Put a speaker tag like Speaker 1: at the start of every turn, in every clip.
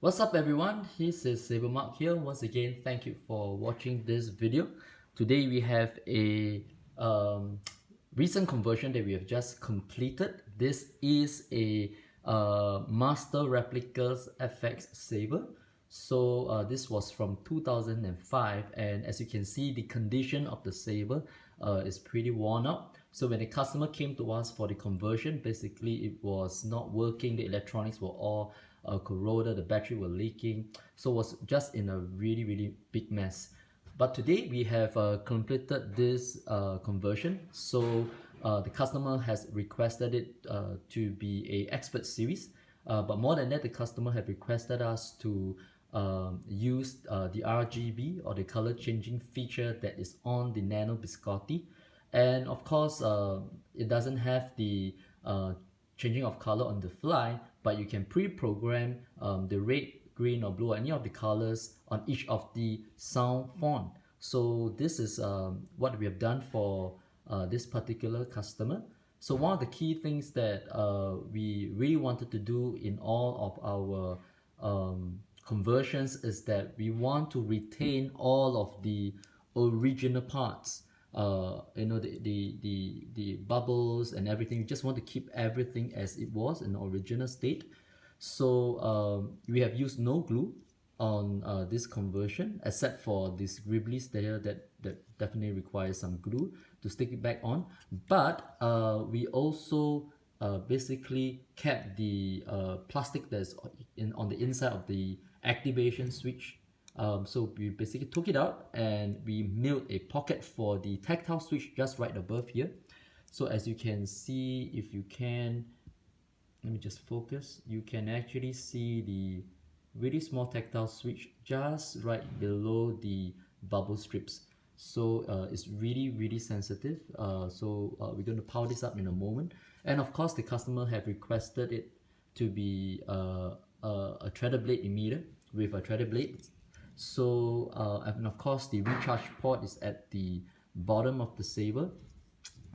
Speaker 1: What's up everyone, this is SaberMach here. Once again, thank you for watching this video. Today we have a recent conversion that we have just completed. This is a Master Replicas FX Saber. So this was from 2005, and as you can see, the condition of the Saber is pretty worn out. So when the customer came to us for the conversion, basically it was not working, the electronics were all corroded, the battery were leaking, so it was just in a really big mess. But today we have completed this conversion. So the customer has requested it to be a expert series, but more than that, the customer have requested us to use the RGB or the color changing feature that is on the Nano Biscotte. And of course it doesn't have the changing of color on the fly, but you can pre-program the red, green or blue or any of the colors on each of the sound font. So this is what we have done for this particular customer. So one of the key things that we really wanted to do in all of our conversions is that we want to retain all of the original parts. You know, the bubbles and everything. We just want to keep everything as it was in the original state. So we have used no glue on this conversion, except for this gribbly there that definitely requires some glue to stick it back on. But we also basically kept the plastic that's on the inside of the activation switch. So we basically took it out and we milled a pocket for the tactile switch just right above here. So as you can see, if you can, let me just focus, you can actually see the really small tactile switch just right below the bubble strips. So it's really sensitive. So we're going to power this up in a moment. And of course, the customer have requested it to be a threaded blade emitter with a threaded blade. So and of course the recharge port is at the bottom of the Saber.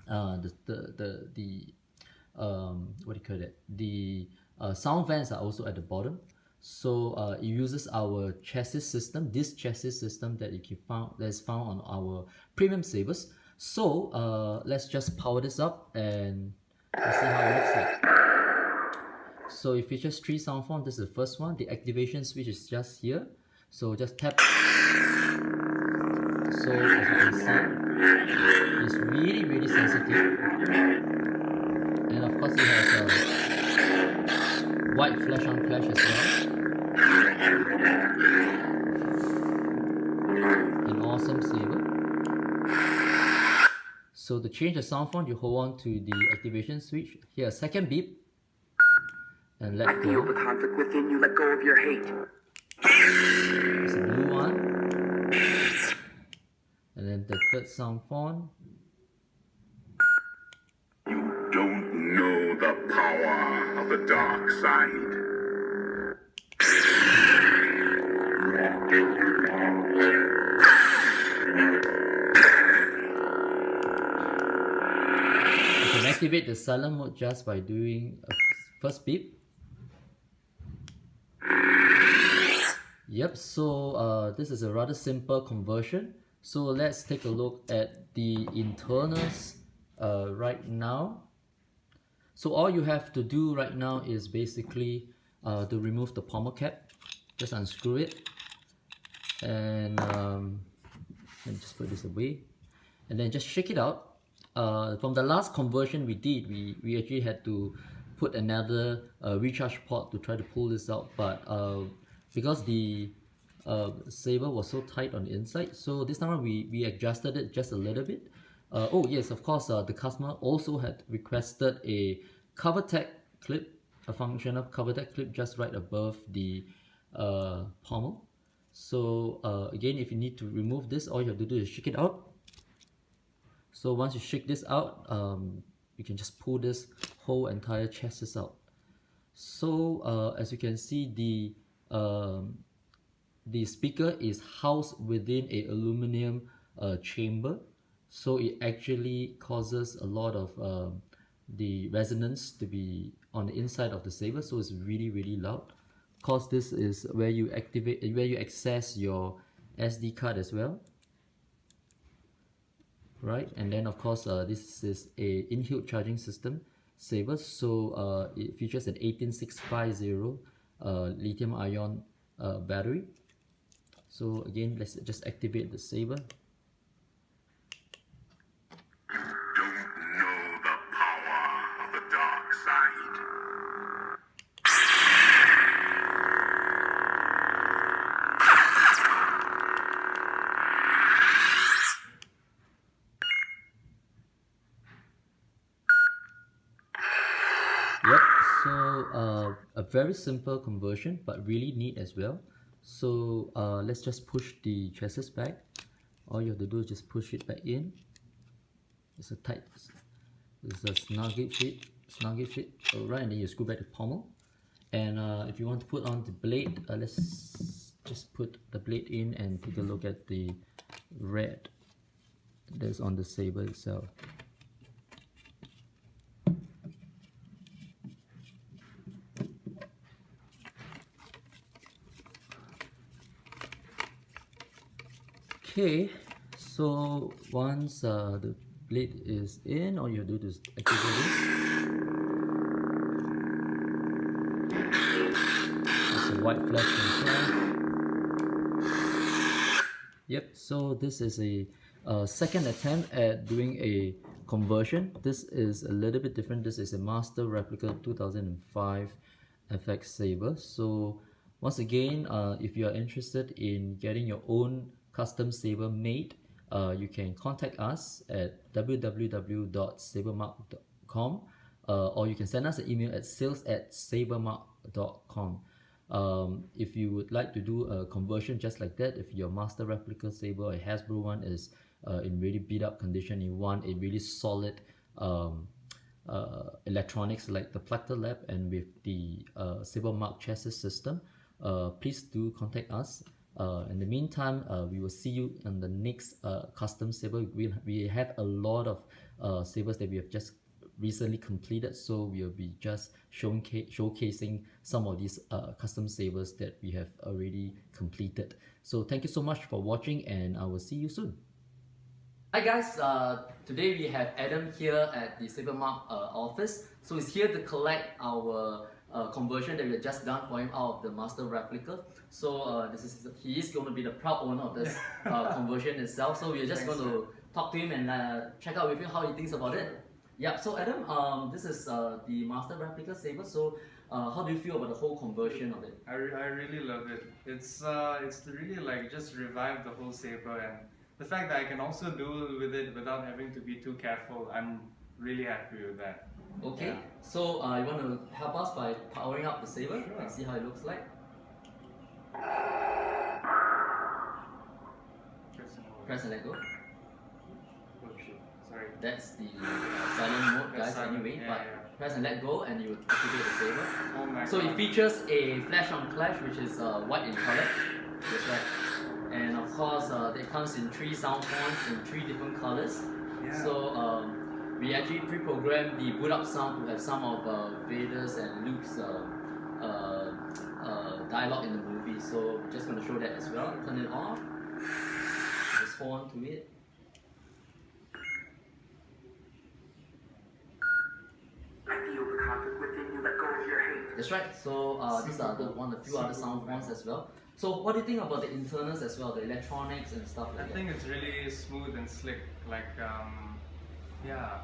Speaker 1: What do you call it? The sound vents are also at the bottom. So it uses our chassis system, this chassis system that you can that's found on our premium Sabers. So let's just power this up and we'll see how it looks like. So it features 3 sound fonts. This is the first one. The activation switch is just here. So just tap. So as you can see, it's really sensitive. And of course it has a white flash on flash as well. An awesome Saber. So to change the sound font, you hold on to the activation switch. Here, a second beep. And let go.
Speaker 2: I feel the conflict within you. Let go of your hate.
Speaker 1: It's a blue one. And then the third sound font.
Speaker 3: You don't know the power of the dark side.
Speaker 1: You can activate the silent mode just by doing a first beep. Yep, so this is a rather simple conversion. So let's take a look at the internals right now. So all you have to do right now is basically to remove the pommel cap. Just unscrew it. And let me just put this away. And then just shake it out. From the last conversion we did, we actually had to put another recharge port to try to pull this out. But because the Saber was so tight on the inside, so this time we adjusted it just a little bit. Oh yes, of course, the customer also had requested a Covertec clip, a functional Covertec clip just right above the pommel. So again, if you need to remove this, all you have to do is shake it out. So once you shake this out, you can just pull this whole entire chassis out. So as you can see, the speaker is housed within a aluminum chamber, so it actually causes a lot of the resonance to be on the inside of the Saber, so it's really loud. Of course, this is where you access your SD card as well, right? And then of course this is a in-hilt charging system Saber, so it features an 18650 lithium ion battery. So again, let's just activate the Saber.
Speaker 3: Don't know the power of the dark side.
Speaker 1: Yep, so a very simple conversion, but really neat as well. So let's just push the chassis back. All you have to do is just push it back in. It's a snug it fit, alright, and then you screw back the pommel. And if you want to put on the blade, let's just put the blade in and take a look at the red that's on the Saber itself. Okay, so once the blade is in, all you do is activate this. It's a white flash inside. Yep, so this is a second attempt at doing a conversion. This is a little bit different. This is a Master Replica 2005 FX Saber. So once again, if you are interested in getting your own custom Saber made, you can contact us at www.sabermach.com, or you can send us an email at sales@sabermach.com. If you would like to do a conversion just like that, if your Master Replica Saber or Hasbro one is in really beat up condition, you want a really solid electronics like the Plucker Lab and with the SaberMach chassis system, please do contact us. In the meantime, we will see you on the next custom Saber. We have a lot of Sabers that we have just recently completed, so we'll be just showcasing some of these custom Sabers that we have already completed. So thank you so much for watching, and I will see you soon. Hi guys, today we have Adam here at the SaberMach office. So he's here to collect our conversion that we have just done for him out of the Master Replica. So he is going to be the proud owner of this conversion itself. So we're just going to talk to him and check out with him how he thinks about it. Yeah, so Adam, this is the Master Replica Saber. So how do you feel about the whole conversion of it?
Speaker 4: I really love it. It's really like just revive the whole Saber, and the fact that I can also duel with it without having to be too careful, I'm really happy with that.
Speaker 1: Okay,
Speaker 4: Yeah.
Speaker 1: so you want to help us by powering up the Saber and see how it looks like? Press and let go.
Speaker 4: Oh shit, sorry.
Speaker 1: That's the silent mode, guys, anyway, but press and let go and you activate the Saber.
Speaker 4: Oh my
Speaker 1: So
Speaker 4: god.
Speaker 1: it features a flash on clash, which is white in color. That's right. And of course, it comes in 3 sound fonts in 3 different colors.
Speaker 4: Yeah.
Speaker 1: So we actually pre-programmed the boot up sound to have some of Vader's and Luke's dialogue in the movie. So we're just going to show that as well. Turn it off. Just hold on to it.
Speaker 2: I feel the conflict within you. Let go of your hate.
Speaker 1: That's right. So these are one of the few other sound fonts as well. So what do you think about the internals as well, the electronics and stuff like
Speaker 4: I
Speaker 1: that?
Speaker 4: think it's really smooth and slick. Like yeah,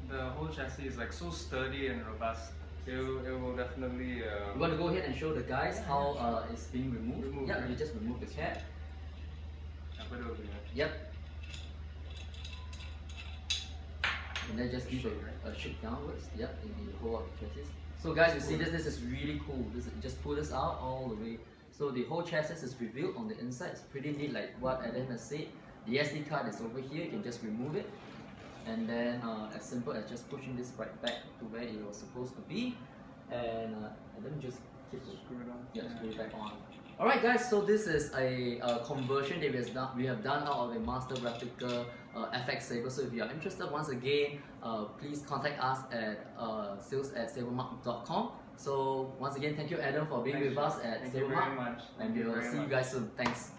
Speaker 4: the whole chassis is like so sturdy and robust. It will definitely.
Speaker 1: You want to go ahead and show the guys how it's being removed? Yeah, you just remove the cap.
Speaker 4: I put it over here.
Speaker 1: Yep. And then just give a shake downwards. Yep, and you hold out the chassis. So guys, you see this is really cool. Just pull this out all the way. So the whole chassis is revealed on the inside. It's pretty neat, like what Adam has said. The SD card is over here. You can just remove it. And then as simple as just pushing this right back to where it was supposed to be. And then just keep it.
Speaker 4: Screw it on.
Speaker 1: Yeah, screw it back on. Alright guys, so this is a conversion that we have done out of a Master Replica FX Saber. So if you are interested, once again, please contact us at sales@sabermach.com. So once again, thank you Adam for being
Speaker 4: Thanks,
Speaker 1: with us at
Speaker 4: Thank you very
Speaker 1: SaberMach,
Speaker 4: much.
Speaker 1: and
Speaker 4: Thank you
Speaker 1: we'll
Speaker 4: very
Speaker 1: see you
Speaker 4: much.
Speaker 1: guys soon. Thanks.